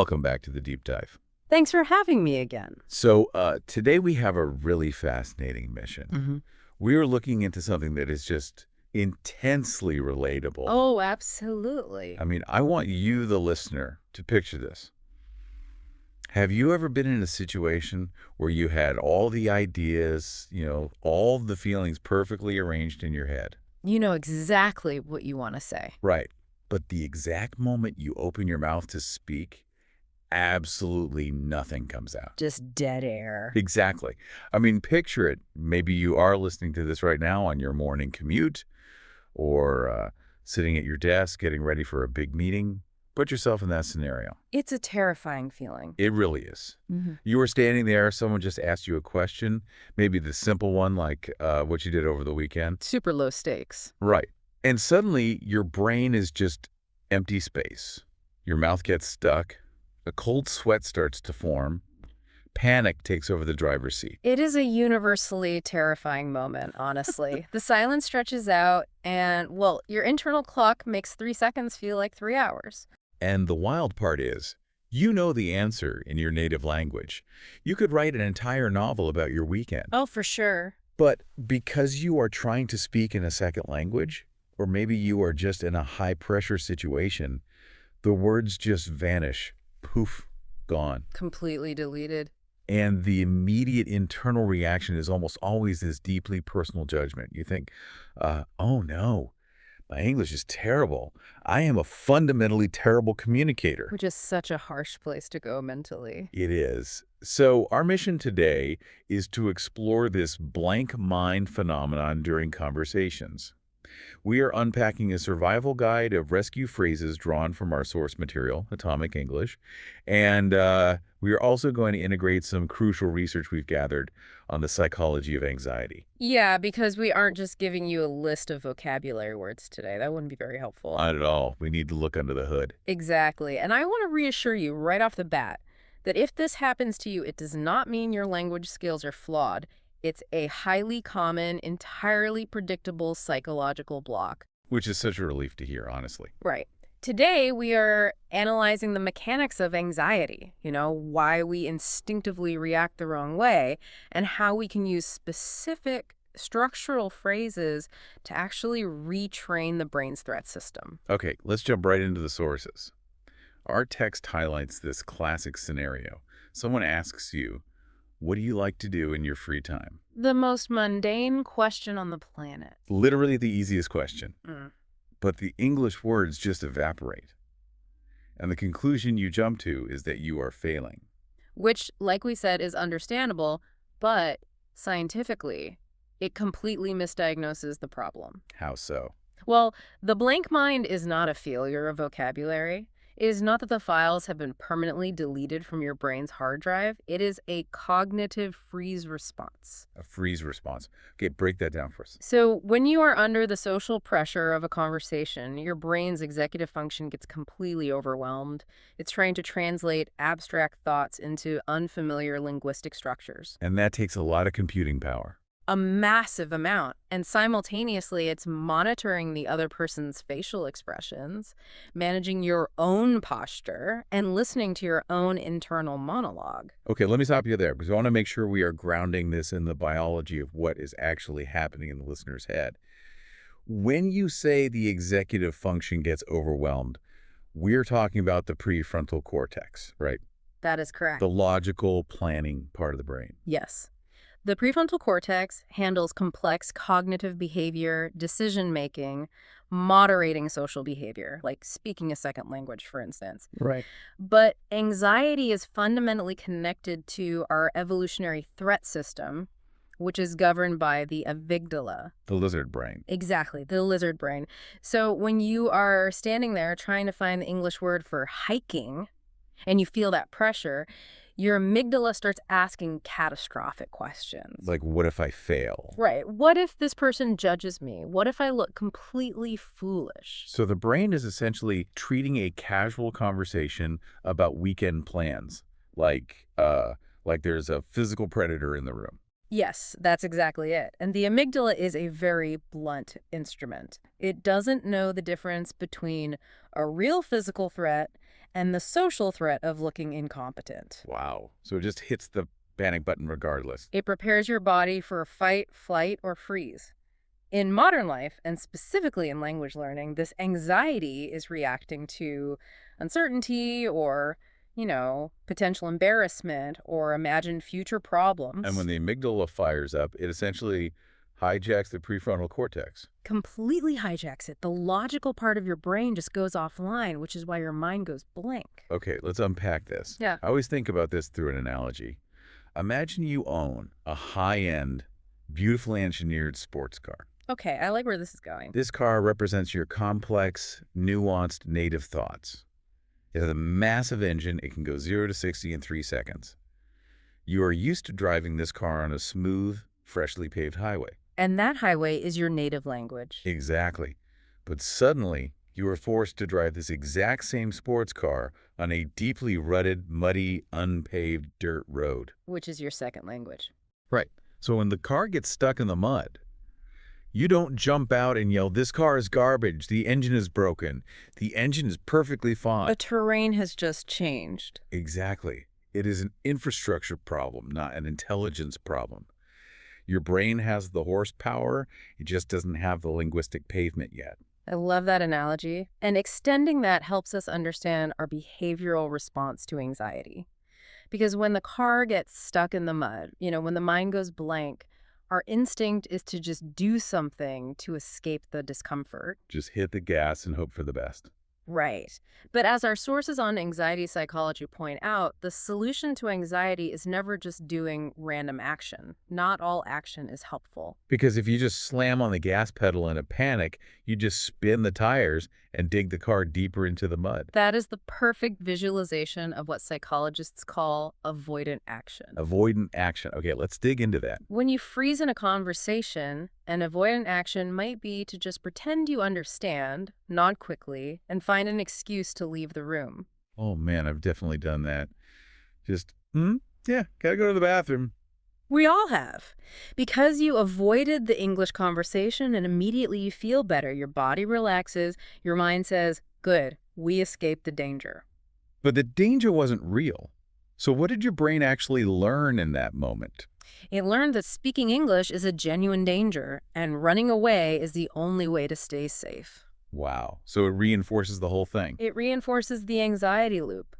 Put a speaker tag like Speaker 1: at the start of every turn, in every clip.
Speaker 1: Welcome back to the Deep Dive.
Speaker 2: Thanks for having me again.
Speaker 1: So today we have a really fascinating mission.
Speaker 2: hmm
Speaker 1: We are looking into something that is just intensely relatable.
Speaker 2: Oh, absolutely.
Speaker 1: I mean, I want you, the listener, to picture this. Have you ever been in a situation where you had all the ideas, all the feelings perfectly arranged in your head?
Speaker 2: You know exactly what you want to say.
Speaker 1: Right. But the exact moment you open your mouth to speak, absolutely nothing comes out.
Speaker 2: Just dead air.
Speaker 1: Exactly. I mean, picture it. Maybe you are listening to this right now on your morning commute or sitting at your desk getting ready for a big meeting. Put yourself in that scenario.
Speaker 2: It's a terrifying feeling.
Speaker 1: It really is.
Speaker 2: hmm
Speaker 1: You were standing there, someone just asked you a question, maybe the simple one like what you did over the weekend.
Speaker 2: Super low stakes.
Speaker 1: Right. And suddenly your brain is just empty space. Your mouth gets stuck. A cold sweat starts to form. Panic takes over the driver's seat.
Speaker 2: It is a universally terrifying moment, honestly. The silence stretches out, and, well, your internal clock makes 3 seconds feel like 3 hours.
Speaker 1: And the wild part is, you know the answer in your native language. You could write an entire novel about your weekend.
Speaker 2: Oh, for sure.
Speaker 1: But because you are trying to speak in a second language, or maybe you are just in a high-pressure situation, the words just vanish. Poof, gone.
Speaker 2: Completely deleted.
Speaker 1: And the immediate internal reaction is almost always this deeply personal judgment. You think, oh no, my English is terrible. I am a fundamentally terrible communicator.
Speaker 2: Which is such a harsh place to go mentally.
Speaker 1: It is. So our mission today is to explore this blank mind phenomenon during conversations. We are unpacking a survival guide of rescue phrases drawn from our source material, Atomic English, and we are also going to integrate some crucial research we've gathered on the psychology of anxiety.
Speaker 2: Yeah, because we aren't just giving you a list of vocabulary words today. That wouldn't be very helpful.
Speaker 1: Not at all. We need to look under the hood.
Speaker 2: Exactly. And I want to reassure you right off the bat that if this happens to you, it does not mean your language skills are flawed. It's a highly common, entirely predictable psychological block.
Speaker 1: Which is such a relief to hear, honestly.
Speaker 2: Right. Today, we are analyzing the mechanics of anxiety, why we instinctively react the wrong way, and how we can use specific structural phrases to actually retrain the brain's threat system.
Speaker 1: Okay, let's jump right into the sources. Our text highlights this classic scenario. Someone asks you, what do you like to do in your free time?
Speaker 2: The most mundane question on the planet.
Speaker 1: Literally the easiest question.
Speaker 2: Mm.
Speaker 1: But the English words just evaporate. And the conclusion you jump to is that you are failing.
Speaker 2: Which, like we said, is understandable, but scientifically, it completely misdiagnoses the problem.
Speaker 1: How so?
Speaker 2: Well, the blank mind is not a failure of vocabulary. It is not that the files have been permanently deleted from your brain's hard drive. It is a cognitive freeze response.
Speaker 1: A freeze response. Okay, break that down for us.
Speaker 2: So when you are under the social pressure of a conversation, your brain's executive function gets completely overwhelmed. It's trying to translate abstract thoughts into unfamiliar linguistic structures.
Speaker 1: And that takes a lot of computing power.
Speaker 2: A massive amount. And simultaneously, it's monitoring the other person's facial expressions, managing your own posture, and listening to your own internal monologue.
Speaker 1: Okay, let me stop you there because I want to make sure we are grounding this in the biology of what is actually happening in the listener's head. When you say the executive function gets overwhelmed, we're talking about the prefrontal cortex, right?
Speaker 2: That is correct.
Speaker 1: The logical planning part of the brain.
Speaker 2: Yes. The prefrontal cortex handles complex cognitive behavior, decision-making, moderating social behavior, like speaking a second language, for instance.
Speaker 1: Right.
Speaker 2: But anxiety is fundamentally connected to our evolutionary threat system, which is governed by the amygdala.
Speaker 1: The lizard brain.
Speaker 2: Exactly, the lizard brain. So when you are standing there trying to find the English word for hiking, and you feel that pressure, your amygdala starts asking catastrophic questions.
Speaker 1: Like, what if I fail?
Speaker 2: Right. What if this person judges me? What if I look completely foolish?
Speaker 1: So the brain is essentially treating a casual conversation about weekend plans, like there's a physical predator in the room.
Speaker 2: Yes, that's exactly it. And the amygdala is a very blunt instrument. It doesn't know the difference between a real physical threat and the social threat of looking incompetent.
Speaker 1: Wow. So it just hits the panic button regardless.
Speaker 2: It prepares your body for fight, flight, or freeze. In modern life, and specifically in language learning, this anxiety is reacting to uncertainty or, potential embarrassment or imagined future
Speaker 1: And when
Speaker 2: problems.
Speaker 1: the amygdala fires up, it essentially hijacks the prefrontal cortex.
Speaker 2: Completely hijacks it. The logical part of your brain just goes offline, which is why your mind goes blank.
Speaker 1: Okay, let's unpack this.
Speaker 2: Yeah.
Speaker 1: I always think about this through an analogy. Imagine you own a high-end, beautifully engineered sports car.
Speaker 2: Okay, I like where this is going.
Speaker 1: This car represents your complex, nuanced native thoughts. It has a massive engine. It can go 0 to 60 in 3 seconds. You are used to driving this car on a smooth, freshly paved highway.
Speaker 2: And that highway is your native language,
Speaker 1: Exactly. But suddenly, you are forced to drive this exact same sports car on a deeply rutted, muddy, unpaved dirt road.
Speaker 2: which is your second language.
Speaker 1: Right. So when the car gets stuck in the mud, you don't jump out and yell, "This car is garbage. The engine is broken. The engine is perfectly fine."
Speaker 2: The terrain has just changed.
Speaker 1: Exactly. It is an infrastructure problem, not an intelligence problem. Your brain has the horsepower. It just doesn't have the linguistic pavement yet.
Speaker 2: I love that analogy. And extending that helps us understand our behavioral response to anxiety. Because when the car gets stuck in the mud, when the mind goes blank, our instinct is to just do something to escape the discomfort.
Speaker 1: Just hit the gas and hope for the best.
Speaker 2: Right. But as our sources on anxiety psychology point out, the solution to anxiety is never just doing random action. Not all action is helpful.
Speaker 1: Because if you just slam on the gas pedal in a panic, you just spin the tires and dig the car deeper into the mud.
Speaker 2: That is the perfect visualization of what psychologists call avoidant action.
Speaker 1: Avoidant action. Okay, let's dig into that.
Speaker 2: When you freeze in a conversation, an avoidant action might be to just pretend you understand, nod quickly, and find an excuse to leave the room.
Speaker 1: Oh man, I've definitely done that. Just, yeah, gotta go to the bathroom.
Speaker 2: We all have. Because you avoided the English conversation and immediately you feel better, your body relaxes, your mind says, good, we escaped the danger.
Speaker 1: But the danger wasn't real. So what did your brain actually learn in that moment?
Speaker 2: It learned that speaking English is a genuine danger and running away is the only way to stay safe.
Speaker 1: Wow. So it reinforces the whole thing.
Speaker 2: It reinforces the anxiety loop.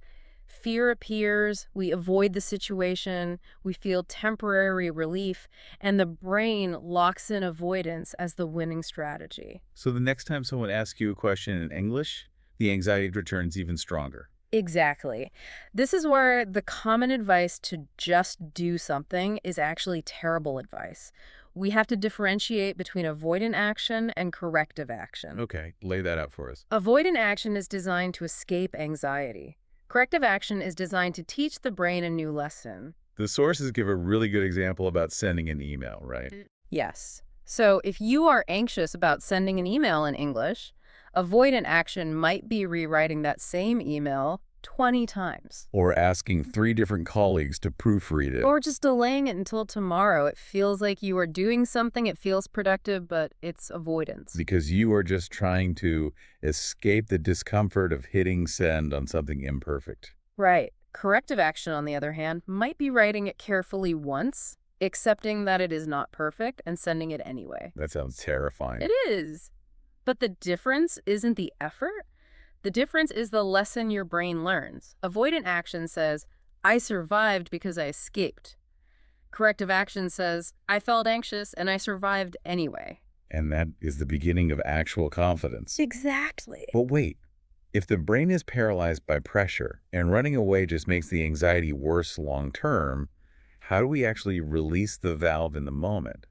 Speaker 2: Fear appears, we avoid the situation, we feel temporary relief, and the brain locks in avoidance as the winning strategy.
Speaker 1: So the next time someone asks you a question in English, the anxiety returns even stronger.
Speaker 2: Exactly. This is where the common advice to just do something is actually terrible advice. We have to differentiate between avoidant action and corrective action.
Speaker 1: Okay, lay that out for us.
Speaker 2: Avoidant action is designed to escape anxiety. Corrective action is designed to teach the brain a new lesson.
Speaker 1: The sources give a really good example about sending an email, right?
Speaker 2: Yes. So if you are anxious about sending an email in English, avoidant action might be rewriting that same email 20 times.
Speaker 1: Or asking 3 different colleagues to proofread it.
Speaker 2: Or just delaying it until tomorrow. It feels like you are doing something, it feels productive, but it's avoidance.
Speaker 1: Because you are just trying to escape the discomfort of hitting send on something imperfect.
Speaker 2: Right. Corrective action, on the other hand, might be writing it carefully once, accepting that it is not perfect, and sending it anyway.
Speaker 1: That sounds terrifying.
Speaker 2: It is. But the difference isn't the effort. The difference is the lesson your brain learns. Avoidant action says, I survived because I escaped. Corrective action says, I felt anxious and I survived anyway.
Speaker 1: And that is the beginning of actual confidence.
Speaker 2: Exactly.
Speaker 1: But wait, if the brain is paralyzed by pressure and running away just makes the anxiety worse long term, how do we actually release the valve in the moment?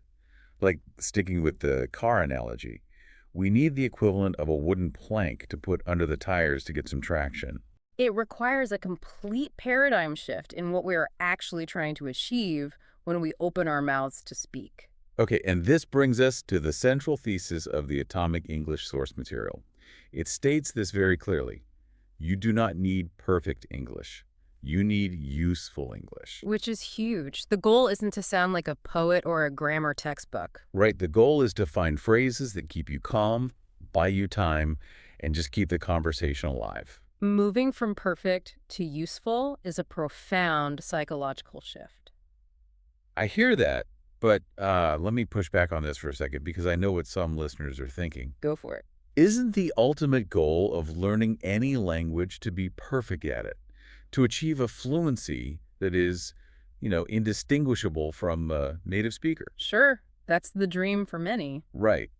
Speaker 1: Like sticking with the car analogy, we need the equivalent of a wooden plank to put under the tires to get some traction.
Speaker 2: It requires a complete paradigm shift in what we are actually trying to achieve when we open our mouths to speak.
Speaker 1: Okay, and this brings us to the central thesis of the Atomic English source material. It states this very clearly. You do not need perfect English. You need useful English.
Speaker 2: Which is huge. The goal isn't to sound like a poet or a grammar textbook.
Speaker 1: Right, the goal is to find phrases that keep you calm, buy you time, and just keep the conversation alive.
Speaker 2: Moving from perfect to useful is a profound psychological shift.
Speaker 1: I hear that, but let me push back on this for a second because I know what some listeners are thinking.
Speaker 2: Go for it.
Speaker 1: Isn't the ultimate goal of learning any language to be perfect at it, to achieve a fluency that is, indistinguishable from a native speaker?
Speaker 2: Sure, that's the dream for many.
Speaker 1: Right.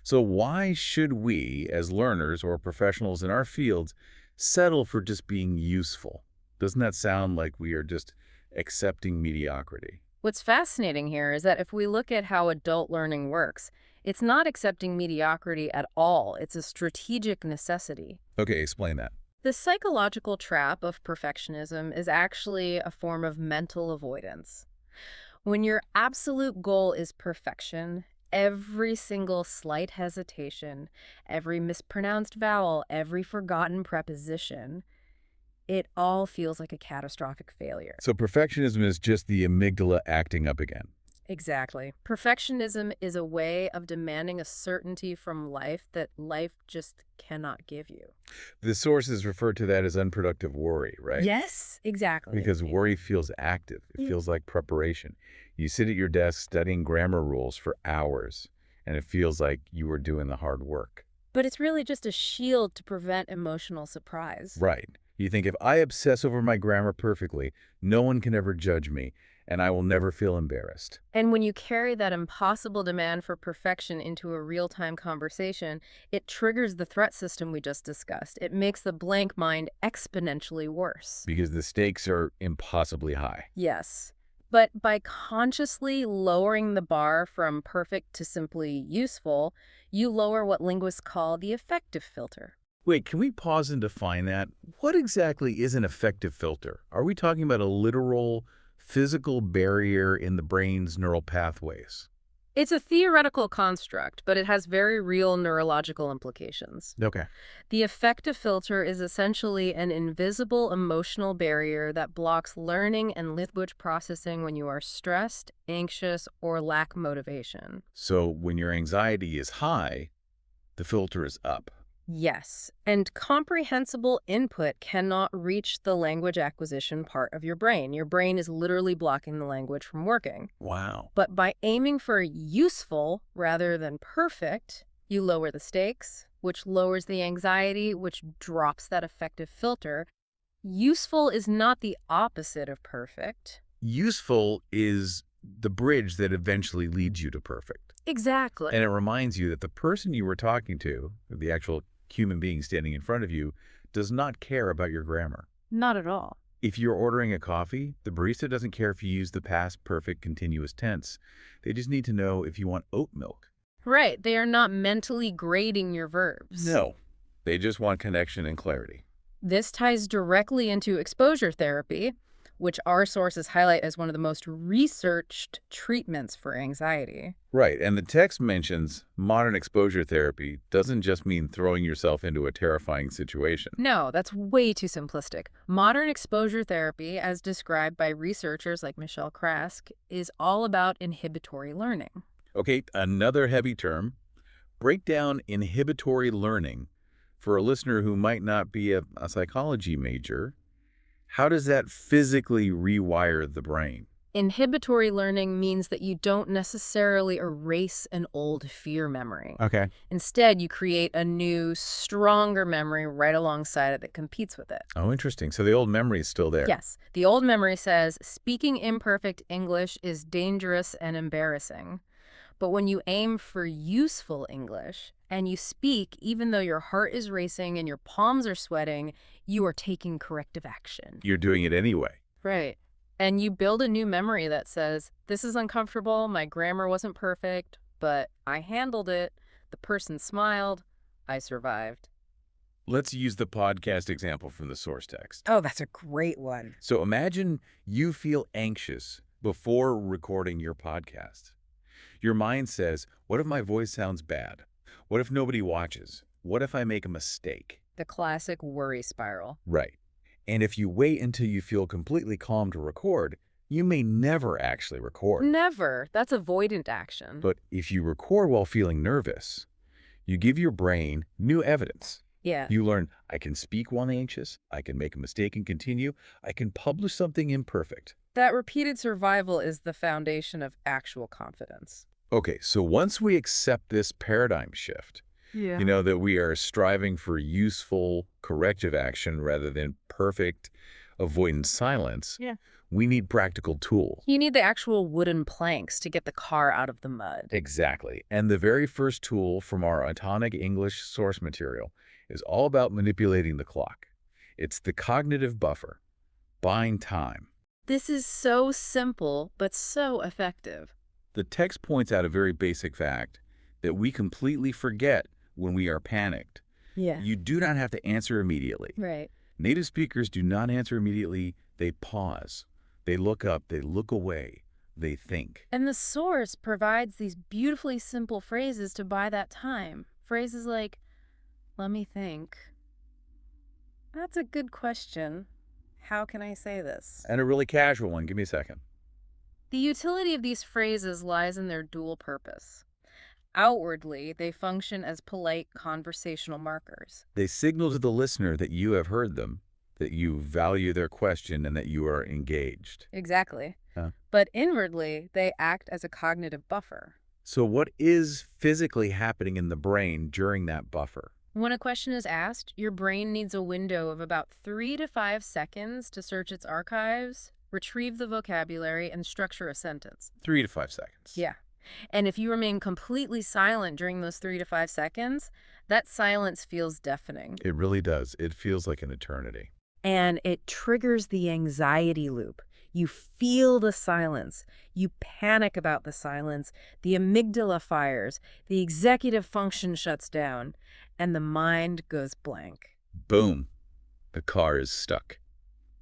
Speaker 1: So why should we, as learners or professionals in our fields, settle for just being useful? Doesn't that sound like we are just accepting mediocrity?
Speaker 2: What's fascinating here is that if we look at how adult learning works, it's not accepting mediocrity at all. It's a strategic necessity.
Speaker 1: Okay, explain that.
Speaker 2: The psychological trap of perfectionism is actually a form of mental avoidance. When your absolute goal is perfection, every single slight hesitation, every mispronounced vowel, every forgotten preposition, it all feels like a catastrophic failure.
Speaker 1: So perfectionism is just the amygdala acting up again.
Speaker 2: Exactly. Perfectionism is a way of demanding a certainty from life that life just cannot give you.
Speaker 1: The sources refer to that as unproductive worry, right?
Speaker 2: Yes, exactly.
Speaker 1: Because worry feels active. It
Speaker 2: Mm.
Speaker 1: feels like preparation. You sit at your desk studying grammar rules for hours, and it feels like you were doing the hard work.
Speaker 2: But it's really just a shield to prevent emotional surprise.
Speaker 1: Right. You think if I obsess over my grammar perfectly, no one can ever judge me, and I will never feel embarrassed.
Speaker 2: And when you carry that impossible demand for perfection into a real-time conversation, it triggers the threat system we just discussed. It makes the blank mind exponentially worse.
Speaker 1: Because the stakes are impossibly high.
Speaker 2: Yes. But by consciously lowering the bar from perfect to simply useful, you lower what linguists call the effective filter.
Speaker 1: Wait, can we pause and define that? What exactly is an effective filter? Are we talking about a literal physical barrier in the brain's neural pathways?
Speaker 2: It's a theoretical construct, but it has very real neurological implications.
Speaker 1: Okay.
Speaker 2: The effective filter is essentially an invisible emotional barrier that blocks learning and language processing when you are stressed, anxious, or lack motivation.
Speaker 1: So when your anxiety is high, the filter is up.
Speaker 2: Yes, and comprehensible input cannot reach the language acquisition part of your brain. Your brain is literally blocking the language from working.
Speaker 1: Wow.
Speaker 2: But by aiming for useful rather than perfect, you lower the stakes, which lowers the anxiety, which drops that effective filter. Useful is not the opposite of perfect.
Speaker 1: Useful is the bridge that eventually leads you to perfect.
Speaker 2: Exactly.
Speaker 1: And it reminds you that the person you were talking to, the actual human being standing in front of you, does not care about your grammar.
Speaker 2: Not at all.
Speaker 1: If you're ordering a coffee, the barista doesn't care if you use the past perfect continuous tense. They just need to know if you want oat milk.
Speaker 2: Right. They are not mentally grading your verbs.
Speaker 1: No, they just want connection and clarity.
Speaker 2: This ties directly into exposure therapy, which our sources highlight as one of the most researched treatments for anxiety.
Speaker 1: Right, and the text mentions modern exposure therapy doesn't just mean throwing yourself into a terrifying situation.
Speaker 2: No, that's way too simplistic. Modern exposure therapy, as described by researchers like Michelle Krask, is all about inhibitory learning.
Speaker 1: Okay, another heavy term. Break down inhibitory learning for a listener who might not be a psychology major. How does that physically rewire the brain?
Speaker 2: Inhibitory learning means that you don't necessarily erase an old fear memory.
Speaker 1: Okay.
Speaker 2: Instead, you create a new, stronger memory right alongside it that competes with it.
Speaker 1: Oh, interesting. So the old memory is still there.
Speaker 2: Yes, the old memory says speaking imperfect English is dangerous and embarrassing. But when you aim for useful English and you speak, even though your heart is racing and your palms are sweating, you are taking corrective action.
Speaker 1: You're doing it anyway.
Speaker 2: Right. And you build a new memory that says, this is uncomfortable, my grammar wasn't perfect, but I handled it, the person smiled, I survived.
Speaker 1: Let's use the podcast example from the source text.
Speaker 2: Oh, that's a great one.
Speaker 1: So imagine you feel anxious before recording your podcast. Your mind says, what if my voice sounds bad? What if nobody watches? What if I make a mistake?
Speaker 2: The classic worry spiral.
Speaker 1: Right. And if you wait until you feel completely calm to record, you may never actually record.
Speaker 2: Never. That's avoidant action.
Speaker 1: But if you record while feeling nervous, you give your brain new evidence.
Speaker 2: Yeah.
Speaker 1: You learn, I can speak while anxious, I can make a mistake and continue, I can publish something imperfect.
Speaker 2: That repeated survival is the foundation of actual confidence.
Speaker 1: Okay, so once we accept this paradigm shift,
Speaker 2: Yeah.
Speaker 1: that we are striving for useful corrective action rather than perfect avoidant silence,
Speaker 2: Yeah.
Speaker 1: we need practical tools.
Speaker 2: You need the actual wooden planks to get the car out of the mud.
Speaker 1: Exactly. And the very first tool from our Atonic English source material is all about manipulating the clock. It's the cognitive buffer, buying time.
Speaker 2: This is so simple, but so effective.
Speaker 1: The text points out a very basic fact that we completely forget when we are panicked.
Speaker 2: Yeah.
Speaker 1: You do not have to answer immediately.
Speaker 2: Right.
Speaker 1: Native speakers do not answer immediately. They pause. They look up. They look away. They think.
Speaker 2: And the source provides these beautifully simple phrases to buy that time. Phrases like, let me think. That's a good question. How can I say this?
Speaker 1: And a really casual one. Give me a second.
Speaker 2: The utility of these phrases lies in their dual purpose. Outwardly, they function as polite conversational markers.
Speaker 1: They signal to the listener that you have heard them, that you value their question, and that you are engaged.
Speaker 2: Exactly.
Speaker 1: Huh?
Speaker 2: But inwardly, they act as a cognitive buffer.
Speaker 1: So what is physically happening in the brain during that buffer?
Speaker 2: When a question is asked, your brain needs a window of about 3 to 5 seconds to search its archives, retrieve the vocabulary, and structure a sentence.
Speaker 1: 3 to 5 seconds.
Speaker 2: Yeah. And if you remain completely silent during those 3 to 5 seconds, that silence feels deafening.
Speaker 1: It really does. It feels like an eternity.
Speaker 2: And it triggers the anxiety loop. You feel the silence. You panic about the silence. The amygdala fires. The executive function shuts down. And the mind goes blank.
Speaker 1: Boom. The car is stuck.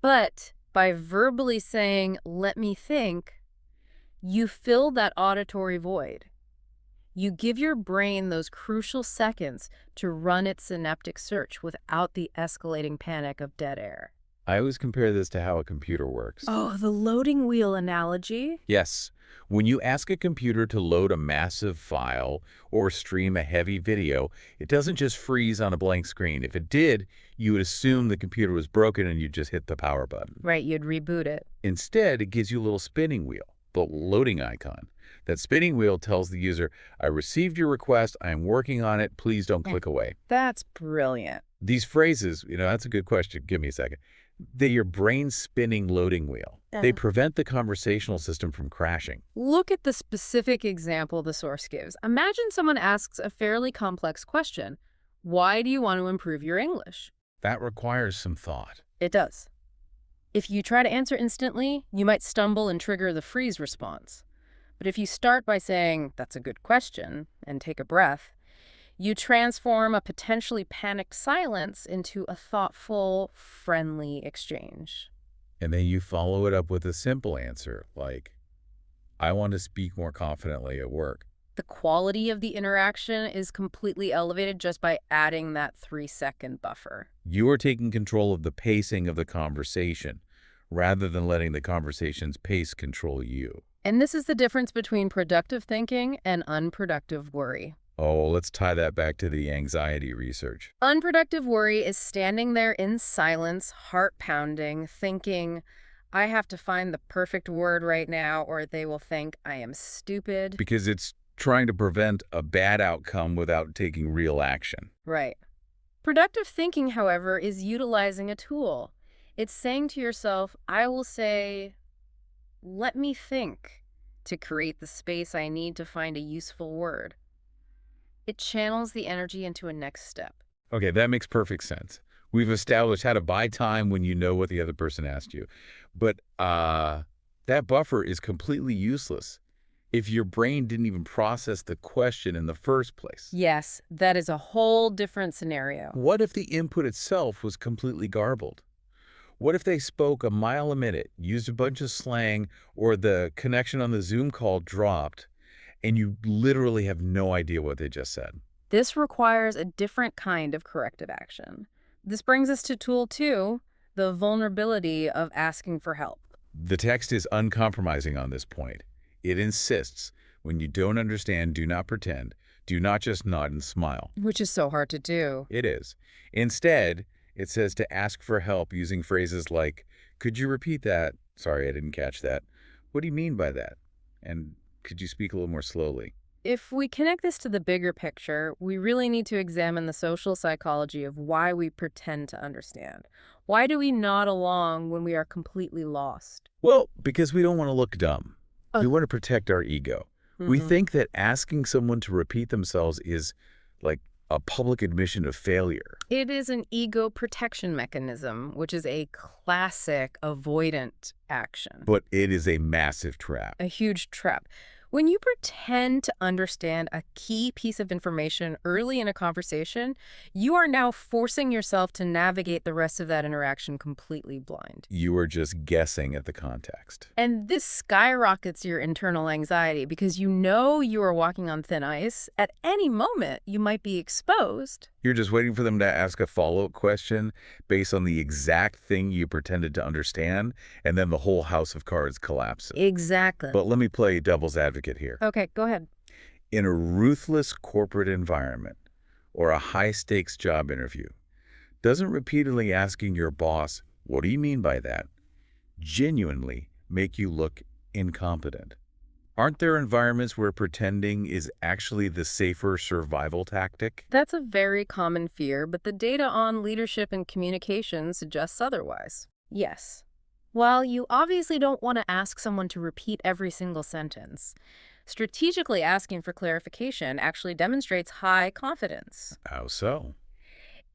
Speaker 2: But by verbally saying, let me think, you fill that auditory void. You give your brain those crucial seconds to run its synaptic search without the escalating panic of dead air.
Speaker 1: I always compare this to how a computer works.
Speaker 2: Oh, the loading wheel analogy?
Speaker 1: Yes. When you ask a computer to load a massive file or stream a heavy video, it doesn't just freeze on a blank screen. If it did, you would assume the computer was broken and you just hit the power button.
Speaker 2: Right, you'd reboot it.
Speaker 1: Instead, it gives you a little spinning wheel, the loading icon. That spinning wheel tells the user, I received your request, I am working on it, please don't click away.
Speaker 2: That's brilliant.
Speaker 1: These phrases, that's a good question, give me a second. They're your brain spinning loading wheel. They prevent the conversational system from crashing.
Speaker 2: Look at the specific example the source gives. Imagine someone asks a fairly complex question. Why do you want to improve your English?
Speaker 1: That requires some thought.
Speaker 2: It does. If you try to answer instantly, you might stumble and trigger the freeze response. But if you start by saying, that's a good question, and take a breath, you transform a potentially panicked silence into a thoughtful, friendly exchange.
Speaker 1: And then you follow it up with a simple answer, like, I want to speak more confidently at work.
Speaker 2: The quality of the interaction is completely elevated just by adding that 3-second buffer.
Speaker 1: You are taking control of the pacing of the conversation, rather than letting the conversation's pace control you.
Speaker 2: And this is the difference between productive thinking and unproductive worry.
Speaker 1: Oh, let's tie that back to the anxiety research.
Speaker 2: Unproductive worry is standing there in silence, heart pounding, thinking, I have to find the perfect word right now or they will think I am stupid.
Speaker 1: Because it's trying to prevent a bad outcome without taking real action.
Speaker 2: Right. Productive thinking, however, is utilizing a tool. It's saying to yourself, I will say, let me think, to create the space I need to find a useful word. It channels the energy into a next step.
Speaker 1: Okay, that makes perfect sense. We've established how to buy time when you know what the other person asked you. But that buffer is completely useless if your brain didn't even process the question in the first place.
Speaker 2: Yes, that is a whole different scenario.
Speaker 1: What if the input itself was completely garbled? What if they spoke a mile a minute, used a bunch of slang, or the connection on the Zoom call dropped, and you literally have no idea what they just said?
Speaker 2: This requires a different kind of corrective action. This brings us to tool 2, the vulnerability of asking for help.
Speaker 1: The text is uncompromising on this point. It insists, when you don't understand, do not pretend, Do not just nod and smile.
Speaker 2: Which is so hard to do.
Speaker 1: It is. Instead, it says to ask for help using phrases like, could you repeat that? Sorry, I didn't catch that. What do you mean by that? And could you speak a little more slowly?
Speaker 2: If we connect this to the bigger picture, we really need to examine the social psychology of why we pretend to understand. Why do we nod along when we are completely lost?
Speaker 1: Well, because we don't want to look dumb.
Speaker 2: Uh,
Speaker 1: We want to protect our ego. We
Speaker 2: mhm.
Speaker 1: think that asking someone to repeat themselves is like a public admission of failure.
Speaker 2: It is an ego protection mechanism, which is a classic avoidant action.
Speaker 1: But it is a massive trap.
Speaker 2: A huge trap. When you pretend to understand a key piece of information early in a conversation, you are now forcing yourself to navigate the rest of that interaction completely blind.
Speaker 1: You are just guessing at the context.
Speaker 2: And this skyrockets your internal anxiety because you know you are walking on thin ice. At any moment, you might be exposed.
Speaker 1: You're just waiting for them to ask a follow-up question based on the exact thing you pretended to understand, and then the whole house of cards collapses.
Speaker 2: Exactly.
Speaker 1: But let me play devil's advocate here.
Speaker 2: Okay, go ahead.
Speaker 1: In a ruthless corporate environment or a high-stakes job interview, doesn't repeatedly asking your boss, what do you mean by that, genuinely make you look incompetent? Aren't there environments where pretending is actually the safer survival tactic?
Speaker 2: That's a very common fear, but the data on leadership and communication suggests otherwise. Yes. While you obviously don't want to ask someone to repeat every single sentence, strategically asking for clarification actually demonstrates high confidence.
Speaker 1: How so?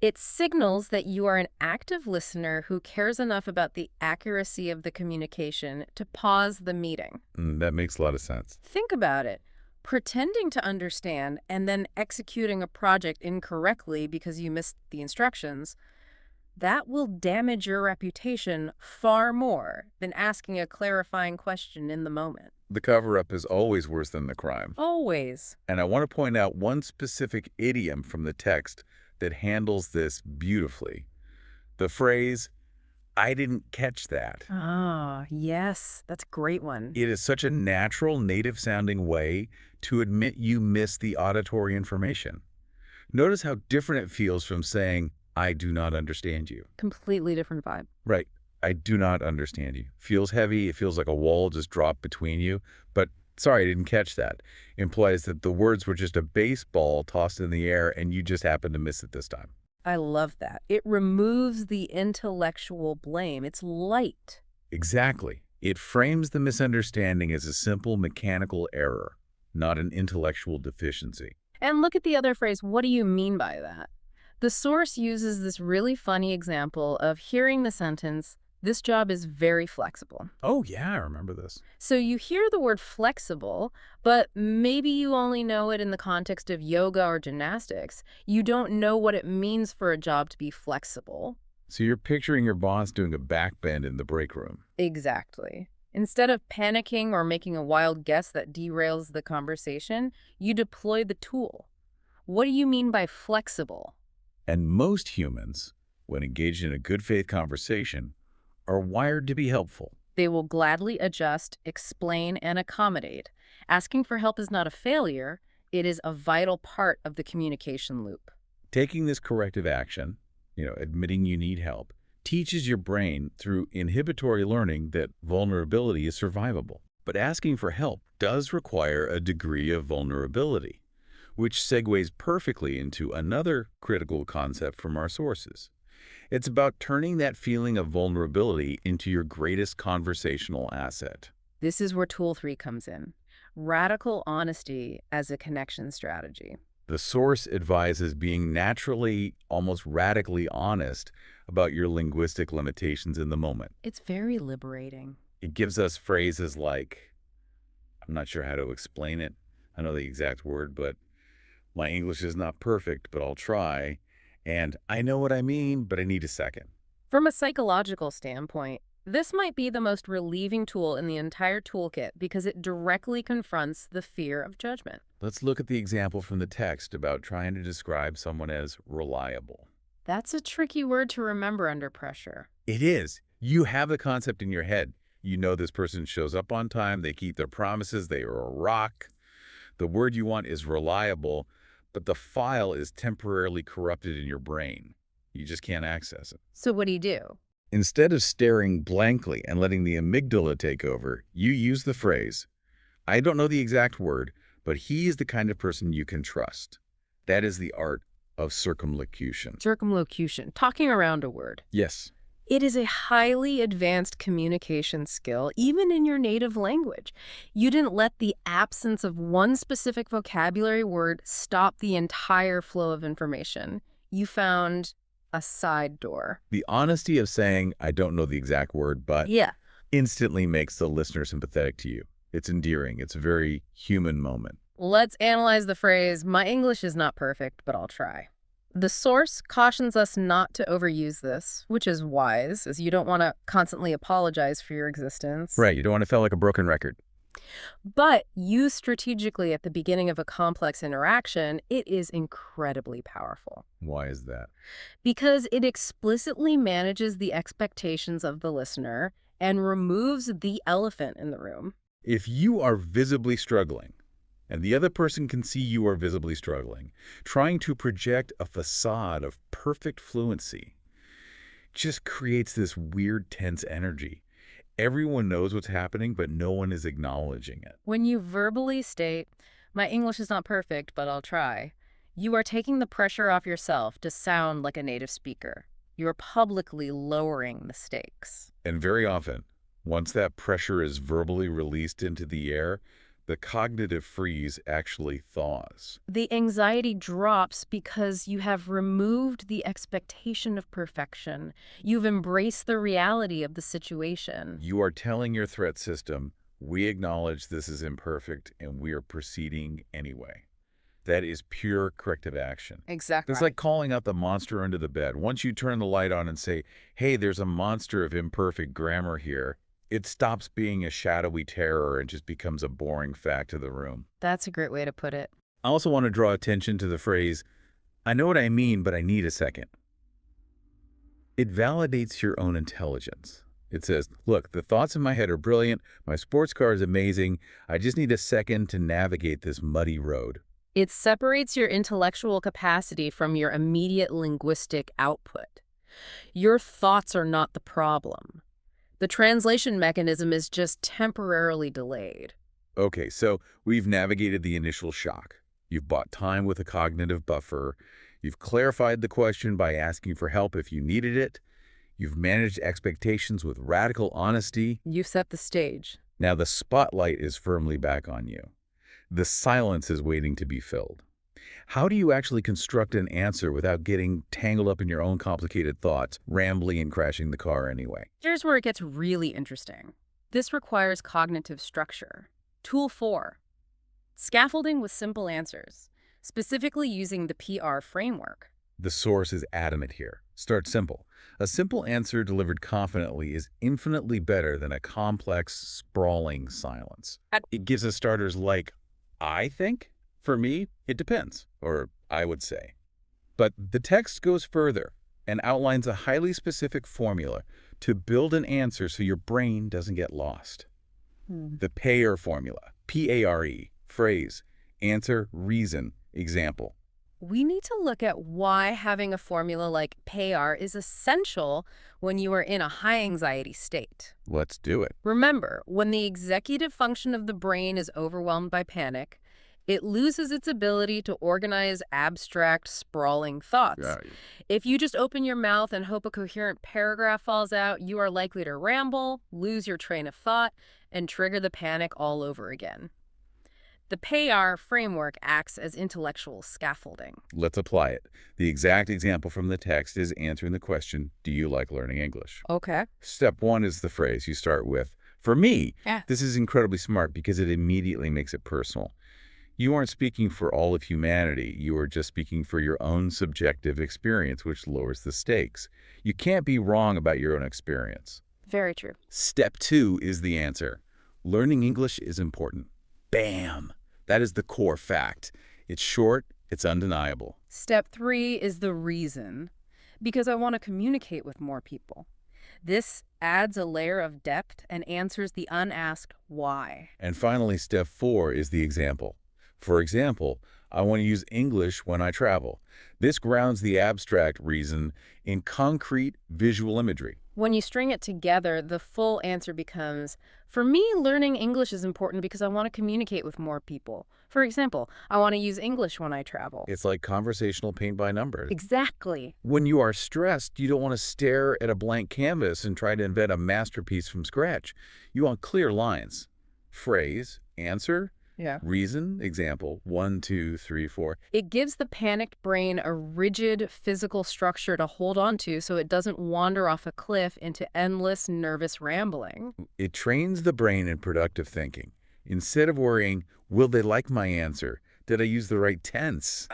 Speaker 2: It signals that you are an active listener who cares enough about the accuracy of the communication to pause the meeting.
Speaker 1: That makes a lot of sense.
Speaker 2: Think about it. Pretending to understand and then executing a project incorrectly because you missed the instructions, that will damage your reputation far more than asking a clarifying question in the moment.
Speaker 1: The cover-up is always worse than the crime.
Speaker 2: Always.
Speaker 1: And I want to point out one specific idiom from the text that handles this beautifully. The phrase, I didn't catch that.
Speaker 2: Ah, yes, that's a great one.
Speaker 1: It is such a natural, native-sounding way to admit you missed the auditory information. Notice how different it feels from saying, I do not understand you.
Speaker 2: Completely different vibe.
Speaker 1: Right. I do not understand you. Feels heavy. It feels like a wall just dropped between you. But sorry, I didn't catch that. Implies that the words were just a baseball tossed in the air and you just happened to miss it this time.
Speaker 2: I love that. It removes the intellectual blame. It's light.
Speaker 1: Exactly. It frames the misunderstanding as a simple mechanical error, not an intellectual deficiency.
Speaker 2: And look at the other phrase, what do you mean by that? The source uses this really funny example of hearing the sentence, this job is very flexible.
Speaker 1: Oh, yeah, I remember this.
Speaker 2: So you hear the word flexible, but maybe you only know it in the context of yoga or gymnastics. You don't know what it means for a job to be flexible.
Speaker 1: So you're picturing your boss doing a back bend in the break room.
Speaker 2: Exactly. Instead of panicking or making a wild guess that derails the conversation, you deploy the tool. What do you mean by flexible?
Speaker 1: And most humans, when engaged in a good faith conversation, are wired to be helpful.
Speaker 2: They will gladly adjust, explain, and accommodate. Asking for help is not a failure. It is a vital part of the communication loop.
Speaker 1: Taking this corrective action, admitting you need help, teaches your brain through inhibitory learning that vulnerability is survivable. But asking for help does require a degree of vulnerability, which segues perfectly into another critical concept from our sources. It's about turning that feeling of vulnerability into your greatest conversational asset.
Speaker 2: This is where tool 3 comes in. Radical honesty as a connection strategy.
Speaker 1: The source advises being naturally, almost radically honest about your linguistic limitations in the moment.
Speaker 2: It's very liberating.
Speaker 1: It gives us phrases like, I'm not sure how to explain it. I know the exact word, but my English is not perfect, but I'll try. And I know what I mean, but I need a second.
Speaker 2: From a psychological standpoint, this might be the most relieving tool in the entire toolkit because it directly confronts the fear of judgment.
Speaker 1: Let's look at the example from the text about trying to describe someone as reliable.
Speaker 2: That's a tricky word to remember under pressure.
Speaker 1: It is. You have the concept in your head. You know this person shows up on time, they keep their promises, they are a rock. The word you want is reliable, but the file is temporarily corrupted in your brain. You just can't access it.
Speaker 2: So what do you do?
Speaker 1: Instead of staring blankly and letting the amygdala take over, you use the phrase, I don't know the exact word, but he is the kind of person you can trust. That is the art of circumlocution.
Speaker 2: Circumlocution, talking around a word.
Speaker 1: Yes.
Speaker 2: It is a highly advanced communication skill, even in your native language. You didn't let the absence of one specific vocabulary word stop the entire flow of information. You found a side door.
Speaker 1: The honesty of saying, I don't know the exact word, but
Speaker 2: Yeah.
Speaker 1: instantly makes the listener sympathetic to you. It's endearing. It's a very human moment.
Speaker 2: Let's analyze the phrase, my English is not perfect, but I'll try. The source cautions us not to overuse this, which is wise, as you don't want to constantly apologize for your existence.
Speaker 1: Right. You don't want to feel like a broken record.
Speaker 2: But used strategically at the beginning of a complex interaction, it is incredibly powerful
Speaker 1: Why is that?
Speaker 2: because it explicitly manages the expectations of the listener and removes the elephant in the room.
Speaker 1: If you are visibly struggling, and the other person can see you are visibly struggling, trying to project a facade of perfect fluency just creates this weird, tense energy. Everyone knows what's happening, but no one is acknowledging it.
Speaker 2: When you verbally state, my English is not perfect, but I'll try, you are taking the pressure off yourself to sound like a native speaker. You're publicly lowering the stakes.
Speaker 1: And very often, once that pressure is verbally released into the air, the cognitive freeze actually thaws.
Speaker 2: The anxiety drops because you have removed the expectation of perfection. You've embraced the reality of the situation.
Speaker 1: You are telling your threat system, we acknowledge this is imperfect and we are proceeding anyway. That is pure corrective action.
Speaker 2: Exactly.
Speaker 1: It's like calling out the monster under the bed. Once you turn the light on and say, hey, there's a monster of imperfect grammar here, it stops being a shadowy terror and just becomes a boring fact of the room.
Speaker 2: That's a great way to put it.
Speaker 1: I also want to draw attention to the phrase, I know what I mean, but I need a second. It validates your own intelligence. It says, look, the thoughts in my head are brilliant, my sports car is amazing, I just need a second to navigate this muddy road.
Speaker 2: It separates your intellectual capacity from your immediate linguistic output. Your thoughts are not the problem. The translation mechanism is just temporarily delayed.
Speaker 1: Okay, so we've navigated the initial shock. You've bought time with a cognitive buffer. You've clarified the question by asking for help if you needed it. You've managed expectations with radical honesty.
Speaker 2: You've set the stage.
Speaker 1: Now the spotlight is firmly back on you. The silence is waiting to be filled. How do you actually construct an answer without getting tangled up in your own complicated thoughts, rambling and crashing the car anyway?
Speaker 2: Here's where it gets really interesting. This requires cognitive structure. Tool 4. Scaffolding with simple answers, specifically using the PR framework.
Speaker 1: The source is adamant here. Start simple. A simple answer delivered confidently is infinitely better than a complex, sprawling silence. It gives us starters like, I think? For me, it depends, or I would say. But the text goes further and outlines a highly specific formula to build an answer so your brain doesn't get lost. The PARE formula, P-A-R-E, phrase, answer, reason, example.
Speaker 2: We need to look at why having a formula like PAR is essential when you are in a high anxiety state.
Speaker 1: Let's do it.
Speaker 2: Remember, when the executive function of the brain is overwhelmed by panic, it loses its ability to organize abstract, sprawling thoughts.
Speaker 1: Yeah.
Speaker 2: If you just open your mouth and hope a coherent paragraph falls out, you are likely to ramble, lose your train of thought, and trigger the panic all over again. The PAR framework acts as intellectual scaffolding.
Speaker 1: Let's apply it. The exact example from the text is answering the question, do you like learning English?
Speaker 2: Okay.
Speaker 1: Step one is the phrase you start with. For me,
Speaker 2: Yeah.
Speaker 1: this is incredibly smart because it immediately makes it personal. You aren't speaking for all of humanity. You are just speaking for your own subjective experience, which lowers the stakes. You can't be wrong about your own experience.
Speaker 2: Very true.
Speaker 1: Step two is the answer. Learning English is important. Bam! That is the core fact. It's short, it's undeniable.
Speaker 2: Step 3 is the reason, because I want to communicate with more people. This adds a layer of depth and answers the unasked why.
Speaker 1: And finally, step 4 is the example. For example, I want to use English when I travel. This grounds the abstract reason in concrete visual imagery.
Speaker 2: When you string it together, the full answer becomes, for me, learning English is important because I want to communicate with more people. For example, I want to use English when I travel.
Speaker 1: It's like conversational paint by numbers.
Speaker 2: Exactly.
Speaker 1: When you are stressed, you don't want to stare at a blank canvas and try to invent a masterpiece from scratch. You want clear lines. Phrase, answer,
Speaker 2: Yeah.
Speaker 1: reason, example, 1, 2, 3, 4.
Speaker 2: It gives the panicked brain a rigid physical structure to hold on to so it doesn't wander off a cliff into endless nervous rambling.
Speaker 1: It trains the brain in productive thinking. Instead of worrying, will they like my answer? Did I use the right tense?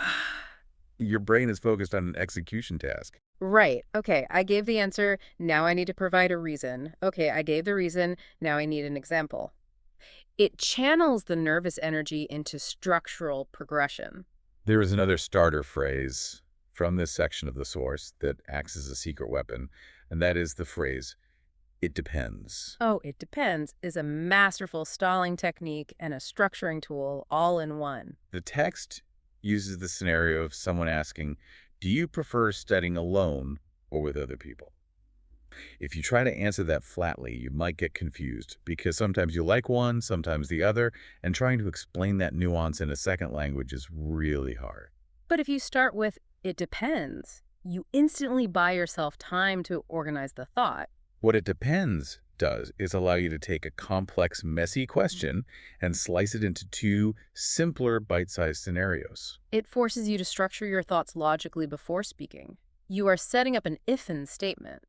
Speaker 1: Your brain is focused on an execution task.
Speaker 2: Right. Okay, I gave the answer. Now I need to provide a reason. Okay, I gave the reason. Now I need an example. It channels the nervous energy into structural progression.
Speaker 1: There is another starter phrase from this section of the source that acts as a secret weapon, and that is the phrase, it depends.
Speaker 2: Oh, it depends is a masterful stalling technique and a structuring tool all in one.
Speaker 1: The text uses the scenario of someone asking, do you prefer studying alone or with other people? If you try to answer that flatly, you might get confused because sometimes you like one, sometimes the other, and trying to explain that nuance in a second language is really hard.
Speaker 2: But if you start with it depends, you instantly buy yourself time to organize the thought.
Speaker 1: What it depends does is allow you to take a complex, messy question and slice it into two simpler, bite-sized scenarios.
Speaker 2: It forces you to structure your thoughts logically before speaking. You are setting up an if-then statement.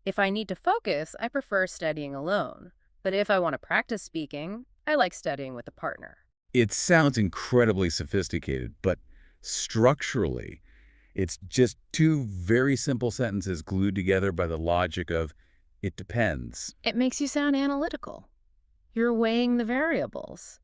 Speaker 2: If I need to focus, I prefer studying alone. But if I want to practice speaking, I like studying with a partner.
Speaker 1: It sounds incredibly sophisticated, but structurally, it's just two very simple sentences glued together by the logic of it depends.
Speaker 2: It makes you sound analytical. You're weighing the variables.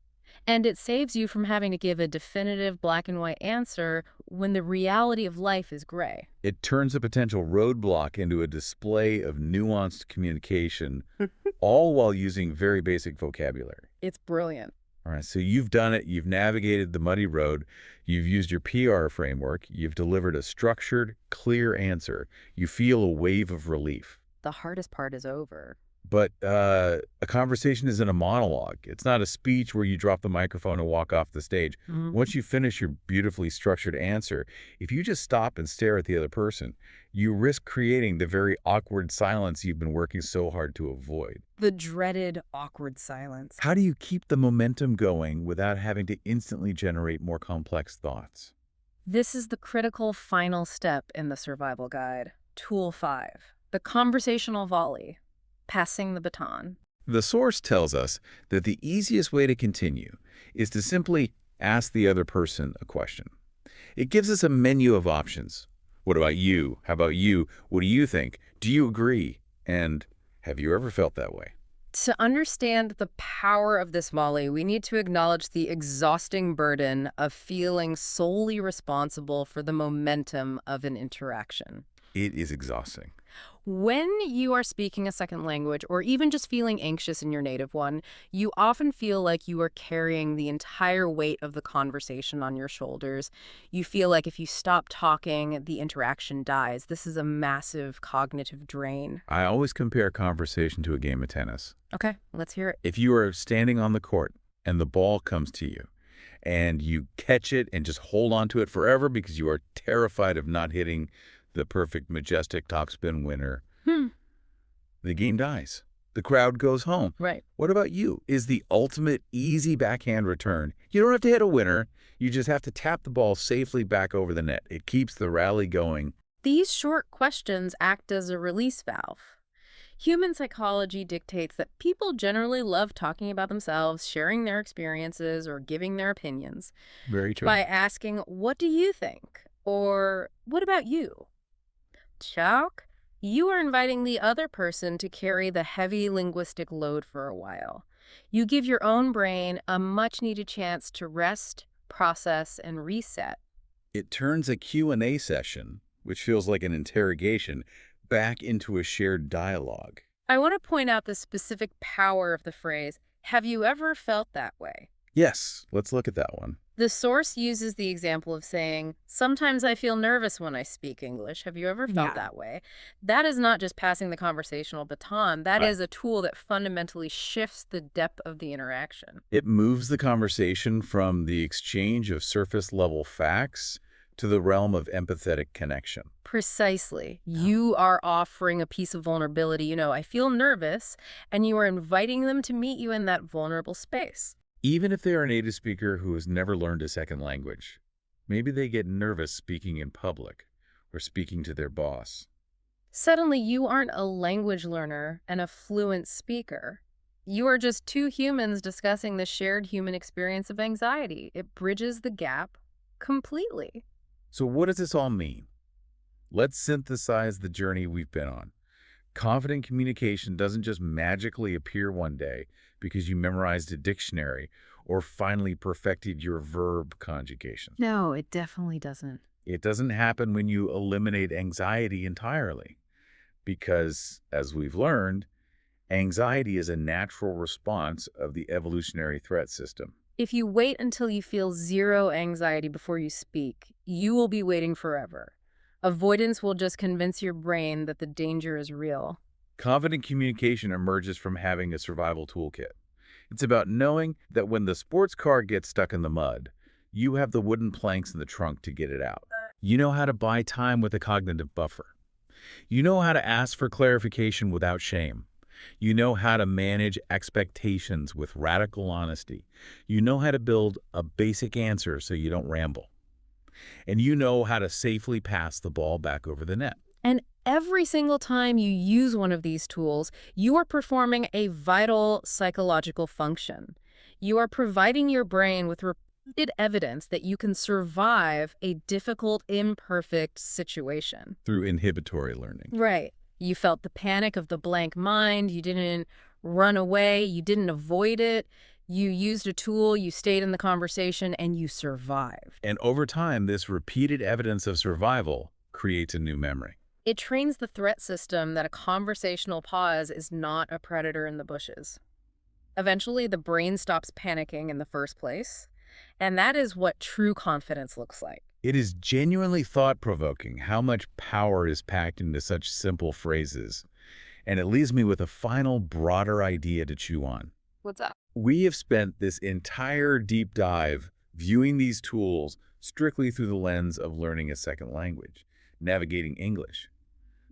Speaker 2: And it saves you from having to give a definitive black and white answer when the reality of life is gray.
Speaker 1: It turns a potential roadblock into a display of nuanced communication, all while using very basic vocabulary.
Speaker 2: It's brilliant.
Speaker 1: All right, so you've done it. You've navigated the muddy road. You've used your PR framework. You've delivered a structured, clear answer. You feel a wave of relief.
Speaker 2: The hardest part is over.
Speaker 1: But a conversation isn't a monologue. It's not a speech where you drop the microphone and walk off the stage. Once you finish your beautifully structured answer, if you just stop and stare at the other person, you risk creating the very awkward silence you've been working so hard to avoid.
Speaker 2: The dreaded awkward silence.
Speaker 1: How do you keep the momentum going without having to instantly generate more complex thoughts?
Speaker 2: This is the critical final step in the survival guide. Tool 5, the conversational volley. Passing the baton.
Speaker 1: The source tells us that the easiest way to continue is to simply ask the other person a question. It gives us a menu of options. What about you? How about you? What do you think? Do you agree? And have you ever felt that way?
Speaker 2: To understand the power of this volley, we need to acknowledge the exhausting burden of feeling solely responsible for the momentum of an interaction.
Speaker 1: It is exhausting.
Speaker 2: When you are speaking a second language, or even just feeling anxious in your native one, you often feel like you are carrying the entire weight of the conversation on your shoulders. You feel like if you stop talking, the interaction dies. This is a massive cognitive drain.
Speaker 1: I always compare conversation to a game of tennis.
Speaker 2: Okay, let's hear it.
Speaker 1: If you are standing on the court and the ball comes to you and you catch it and just hold on to it forever because you are terrified of not hitting the perfect, majestic topspin winner, the game dies. The crowd goes home.
Speaker 2: Right.
Speaker 1: What about you? Is the ultimate easy backhand return. You don't have to hit a winner. You just have to tap the ball safely back over the net. It keeps the rally going.
Speaker 2: These short questions act as a release valve. Human psychology dictates that people generally love talking about themselves, sharing their experiences, or giving their opinions.
Speaker 1: Very true.
Speaker 2: By asking, what do you think? Or what about you? Chuck, you are inviting the other person to carry the heavy linguistic load for a while. You give your own brain a much-needed chance to rest, process, and reset.
Speaker 1: It turns a Q&A session, which feels like an interrogation, back into a shared dialogue.
Speaker 2: I want to point out the specific power of the phrase, have you ever felt that way?
Speaker 1: Yes, let's look at that one.
Speaker 2: The source uses the example of saying, sometimes I feel nervous when I speak English. Have you ever felt
Speaker 3: Yeah.
Speaker 2: that way? That is not just passing the conversational baton. That
Speaker 1: Right.
Speaker 2: is a tool that fundamentally shifts the depth of the interaction.
Speaker 1: It moves the conversation from the exchange of surface-level facts to the realm of empathetic connection.
Speaker 2: Precisely.
Speaker 3: Oh.
Speaker 2: You are offering a piece of vulnerability. I feel nervous, and you are inviting them to meet you in that vulnerable space.
Speaker 1: Even if they are a native speaker who has never learned a second language, maybe they get nervous speaking in public or speaking to their boss.
Speaker 2: Suddenly, you aren't a language learner and a fluent speaker. You are just two humans discussing the shared human experience of anxiety. It bridges the gap completely.
Speaker 1: So what does this all mean? Let's synthesize the journey we've been on. Confident communication doesn't just magically appear one day because you memorized a dictionary or finally perfected your verb conjugation.
Speaker 2: No, it definitely doesn't.
Speaker 1: It doesn't happen when you eliminate anxiety entirely because, as we've learned, anxiety is a natural response of the evolutionary threat system.
Speaker 2: If you wait until you feel zero anxiety before you speak, you will be waiting forever. Avoidance will just convince your brain that the danger is real.
Speaker 1: Confident communication emerges from having a survival toolkit. It's about knowing that when the sports car gets stuck in the mud, you have the wooden planks in the trunk to get it out. You know how to buy time with a cognitive buffer. You know how to ask for clarification without shame. You know how to manage expectations with radical honesty. You know how to build a basic answer so you don't ramble. And you know how to safely pass the ball back over the net.
Speaker 2: And every single time you use one of these tools, you are performing a vital psychological function. You are providing your brain with repeated evidence that you can survive a difficult, imperfect situation.
Speaker 1: Through inhibitory learning.
Speaker 2: Right. You felt the panic of the blank mind. You didn't run away. You didn't avoid it. You used a tool, you stayed in the conversation, and you survived.
Speaker 1: And over time, this repeated evidence of survival creates a new memory.
Speaker 2: It trains the threat system that a conversational pause is not a predator in the bushes. Eventually, the brain stops panicking in the first place, and that is what true confidence looks like.
Speaker 1: It is genuinely thought-provoking how much power is packed into such simple phrases. And it leaves me with a final, broader idea to chew on.
Speaker 2: What's up?
Speaker 1: We have spent this entire deep dive viewing these tools strictly through the lens of learning a second language, navigating English.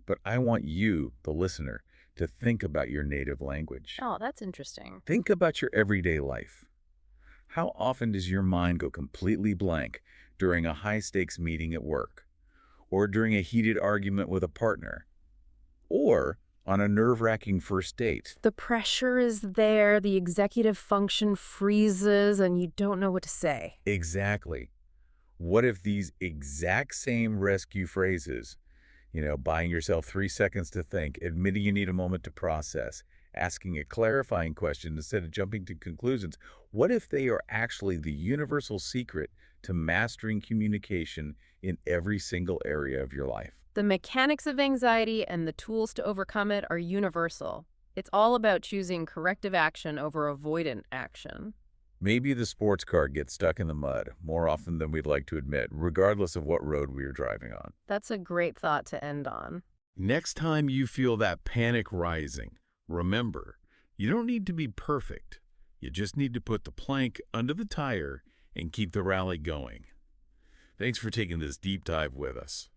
Speaker 1: But I want you, the listener, to think about your native language.
Speaker 2: Oh, that's interesting.
Speaker 1: Think about your everyday life. How often does your mind go completely blank during a high-stakes meeting at work, or during a heated argument with a partner, or on a nerve-wracking first date?
Speaker 2: The pressure is there, the executive function freezes, and you don't know what to say.
Speaker 1: Exactly. What if these exact same rescue phrases, buying yourself 3 seconds to think, admitting you need a moment to process, asking a clarifying question instead of jumping to conclusions, what if they are actually the universal secret to mastering communication in every single area of your life?
Speaker 2: The mechanics of anxiety and the tools to overcome it are universal. It's all about choosing corrective action over avoidant action.
Speaker 1: Maybe the sports car gets stuck in the mud more often than we'd like to admit, regardless of what road we are driving on.
Speaker 2: That's a great thought to end on.
Speaker 1: Next time you feel that panic rising, remember, you don't need to be perfect. You just need to put the plank under the tire and keep the rally going. Thanks for taking this deep dive with us.